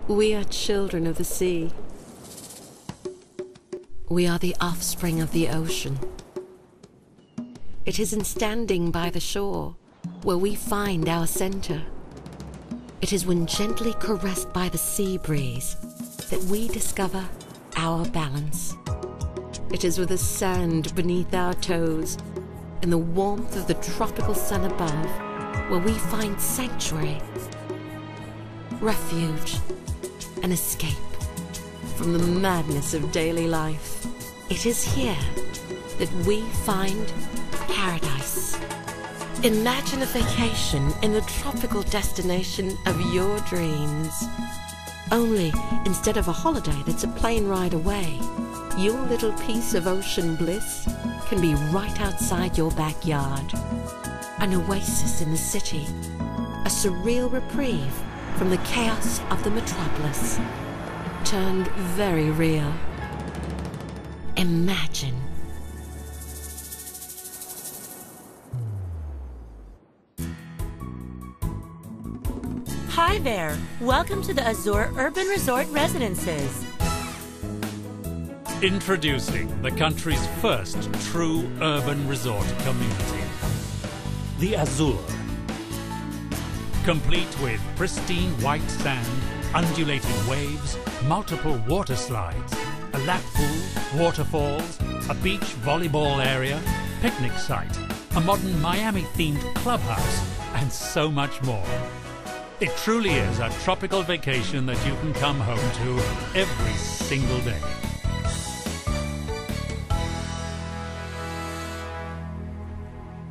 We are children of the sea. We are the offspring of the ocean. It is in standing by the shore where we find our center. It is when gently caressed by the sea breeze that we discover our balance. It is with the sand beneath our toes and the warmth of the tropical sun above where we find sanctuary, refuge, and escape from the madness of daily life. It is here that we find paradise. Imagine a vacation in the tropical destination of your dreams. Only instead of a holiday that's a plane ride away, your little piece of ocean bliss can be right outside your backyard. An oasis in the city, a surreal reprieve from the chaos of the metropolis, turned very real. Imagine. Hi there! Welcome to the Azure Urban Resort Residences. Introducing the country's first true urban resort community. The Azure. Complete with pristine white sand, undulating waves, multiple water slides, a lap pool, waterfalls, a beach volleyball area, picnic site, a modern Miami-themed clubhouse, and so much more. It truly is a tropical vacation that you can come home to every single day.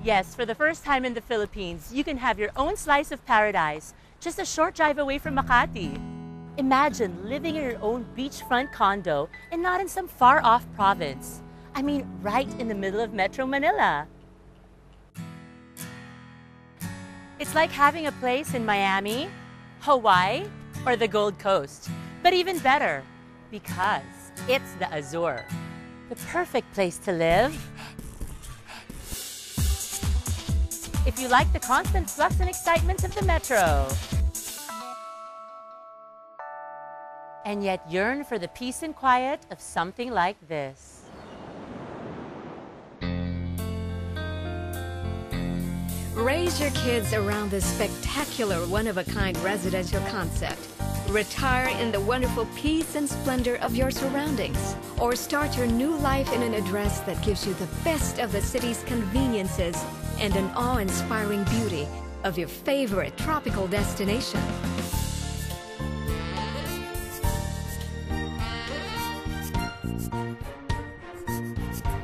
Yes, for the first time in the Philippines, you can have your own slice of paradise, just a short drive away from Makati. Imagine living in your own beachfront condo and not in some far-off province. I mean, right in the middle of Metro Manila. It's like having a place in Miami, Hawaii, or the Gold Coast. But even better, because it's the Azure. The perfect place to live. If you like the constant flux and excitement of the metro, and yet yearn for the peace and quiet of something like this. Raise your kids around this spectacular one-of-a-kind residential concept. Retire in the wonderful peace and splendor of your surroundings. Or start your new life in an address that gives you the best of the city's conveniences and an awe-inspiring beauty of your favorite tropical destination.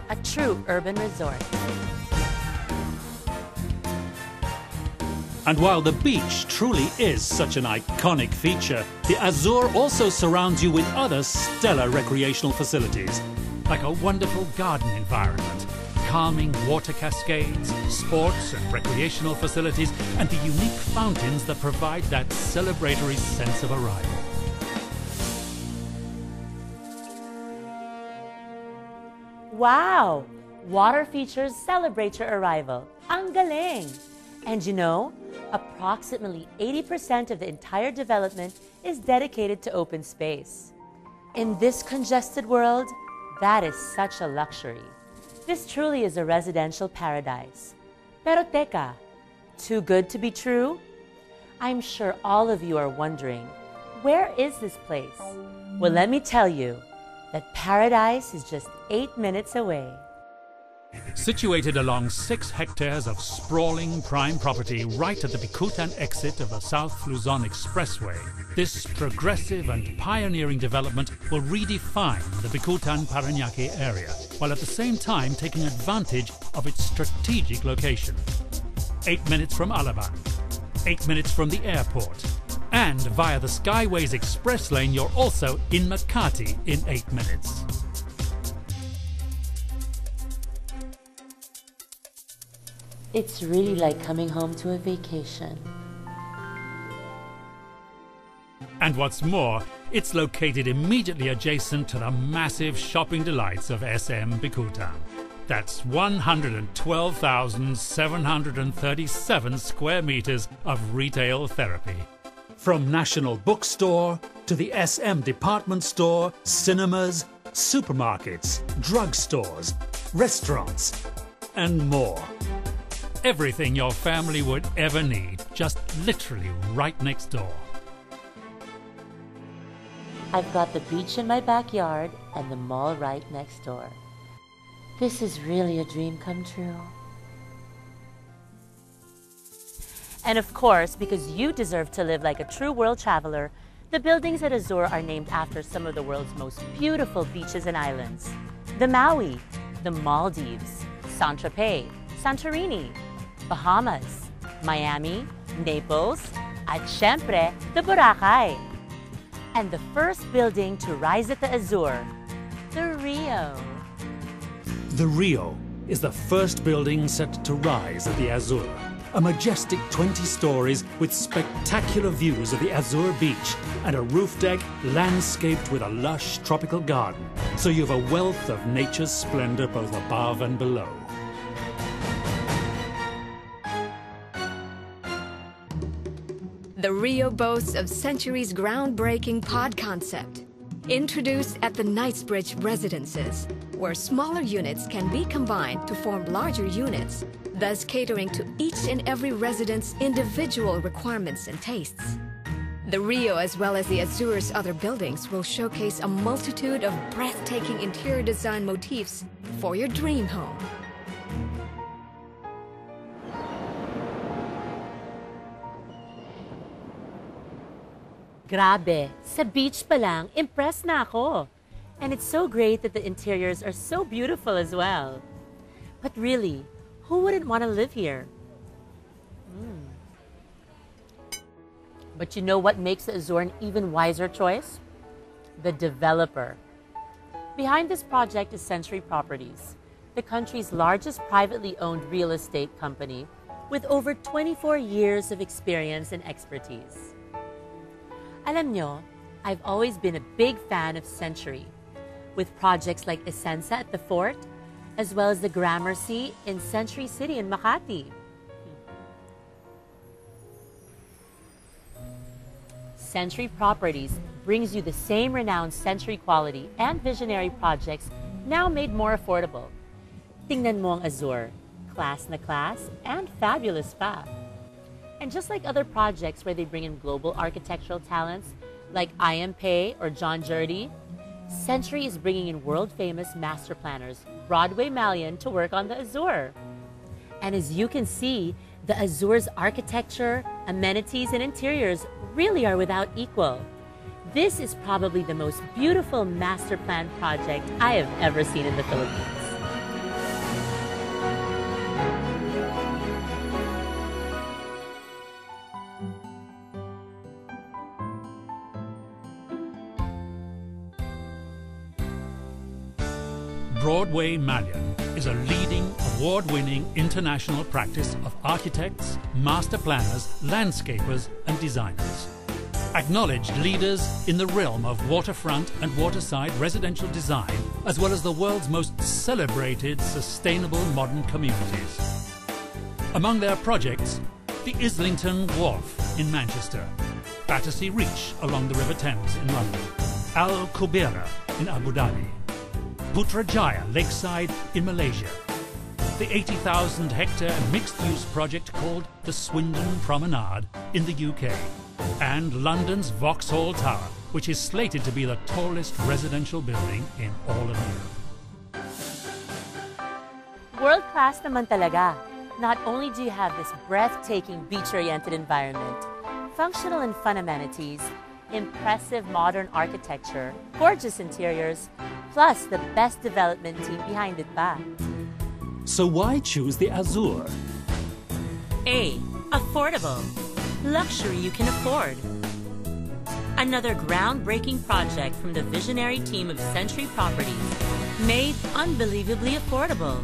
A true urban resort. And while the beach truly is such an iconic feature, the Azure also surrounds you with other stellar recreational facilities, like a wonderful garden environment, calming water cascades, sports and recreational facilities, and the unique fountains that provide that celebratory sense of arrival. Wow! Water features celebrate your arrival. Ang galing! And you know, approximately 80% of the entire development is dedicated to open space. In this congested world, that is such a luxury. This truly is a residential paradise. Pero teka, too good to be true? I'm sure all of you are wondering, where is this place? Well, let me tell you that paradise is just 8 minutes away. Situated along 6 hectares of sprawling prime property right at the Bicutan exit of the South Luzon Expressway, this progressive and pioneering development will redefine the Bicutan-Parañaque area, while at the same time taking advantage of its strategic location. 8 minutes from Alabang, 8 minutes from the airport, and via the Skyways Express lane you're also in Makati in 8 minutes. It's really like coming home to a vacation. And what's more, it's located immediately adjacent to the massive shopping delights of SM Bicutan. That's 112,737 square meters of retail therapy. From National Bookstore to the SM department store, cinemas, supermarkets, drugstores, restaurants, and more. Everything your family would ever need, just literally right next door. I've got the beach in my backyard and the mall right next door. This is really a dream come true. And of course, because you deserve to live like a true world traveler, the buildings at Azure are named after some of the world's most beautiful beaches and islands. The Maui, the Maldives, Saint-Tropez, Santorini, Bahamas, Miami, Naples, at syempre, the Boracay. And the first building to rise at the Azure, the Rio. The Rio is the first building set to rise at the Azure. A majestic 20 stories with spectacular views of the Azure beach and a roof deck landscaped with a lush tropical garden. So you have a wealth of nature's splendor both above and below. The Rio boasts of Century's groundbreaking pod concept, introduced at the Knightsbridge residences, where smaller units can be combined to form larger units, thus catering to each and every resident's individual requirements and tastes. The Rio, as well as the Azure's other buildings, will showcase a multitude of breathtaking interior design motifs for your dream home. Grabe, sa beach pa lang, impressed na ako. And it's so great that the interiors are so beautiful as well. But really, who wouldn't want to live here? But you know what makes the Azure an even wiser choice? The developer. Behind this project is Century Properties, the country's largest privately owned real estate company with over 24 years of experience and expertise. Alam nyo, I've always been a big fan of Century, with projects like Essenza at the Fort, as well as the Gramercy in Century City in Makati. Century Properties brings you the same renowned Century quality and visionary projects now made more affordable. Tingnan mo ang Azure, class na class and fabulous pa. And just like other projects where they bring in global architectural talents like I.M. Pei or John Jurdy, Century is bringing in world-famous master planners Broadway Malian to work on the Azure. And as you can see, the Azure's architecture, amenities, and interiors really are without equal. This is probably the most beautiful master plan project I have ever seen in the Philippines. Broadway Malian is a leading, award-winning international practice of architects, master planners, landscapers, and designers. Acknowledged leaders in the realm of waterfront and waterside residential design, as well as the world's most celebrated sustainable modern communities. Among their projects, the Islington Wharf in Manchester, Battersea Reach along the River Thames in London, Al Kubeira in Abu Dhabi, Putrajaya Lakeside in Malaysia, the 80,000-hectare mixed-use project called the Swindon Promenade in the UK, and London's Vauxhall Tower, which is slated to be the tallest residential building in all of Europe. World-class naman talaga. Not only do you have this breathtaking beach-oriented environment, functional and fun amenities, impressive modern architecture, gorgeous interiors, plus the best development team behind it pa. So why choose the Azure? A. Affordable. Luxury you can afford. Another groundbreaking project from the visionary team of Century Properties, made unbelievably affordable.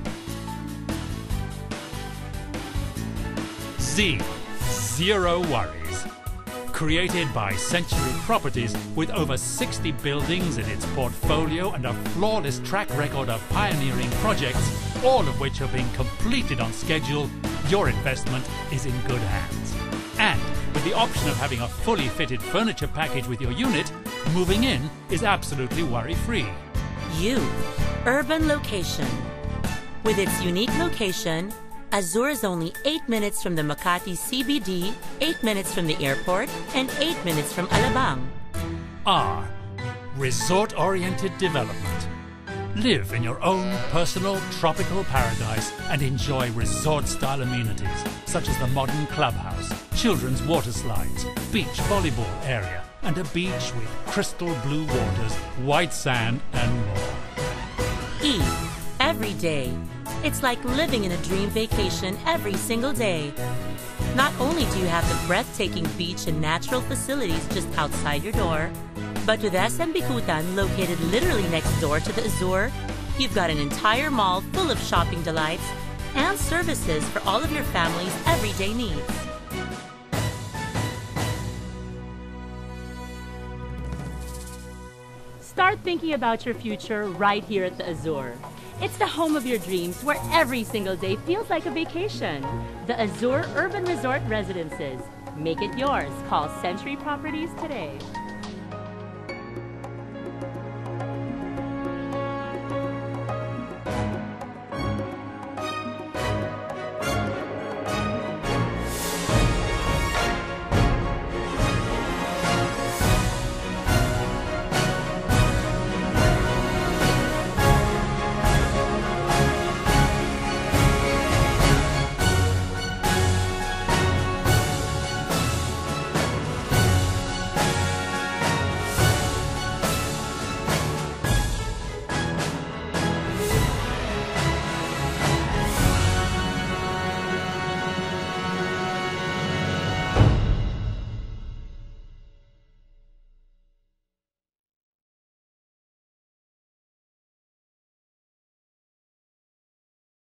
Z. Zero worries. Created by Century Properties with over 60 buildings in its portfolio and a flawless track record of pioneering projects, all of which have been completed on schedule, your investment is in good hands. And with With the option of having a fully fitted furniture package with your unit, moving in is absolutely worry-free. U, urban location. With its unique location, Azure is only 8 minutes from the Makati CBD, 8 minutes from the airport, and 8 minutes from Alabang. R, resort-oriented development. Live in your own personal tropical paradise and enjoy resort-style amenities such as the modern clubhouse, children's water slides, beach volleyball area, and a beach with crystal blue waters, white sand, and more. E, every day. It's like living in a dream vacation every single day. Not only do you have the breathtaking beach and natural facilities just outside your door, but with SM Bikutan located literally next door to the Azure, you've got an entire mall full of shopping delights and services for all of your family's everyday needs. Start thinking about your future right here at the Azure. It's the home of your dreams where every single day feels like a vacation. The Azure Urban Resort Residences. Make it yours. Call Century Properties today.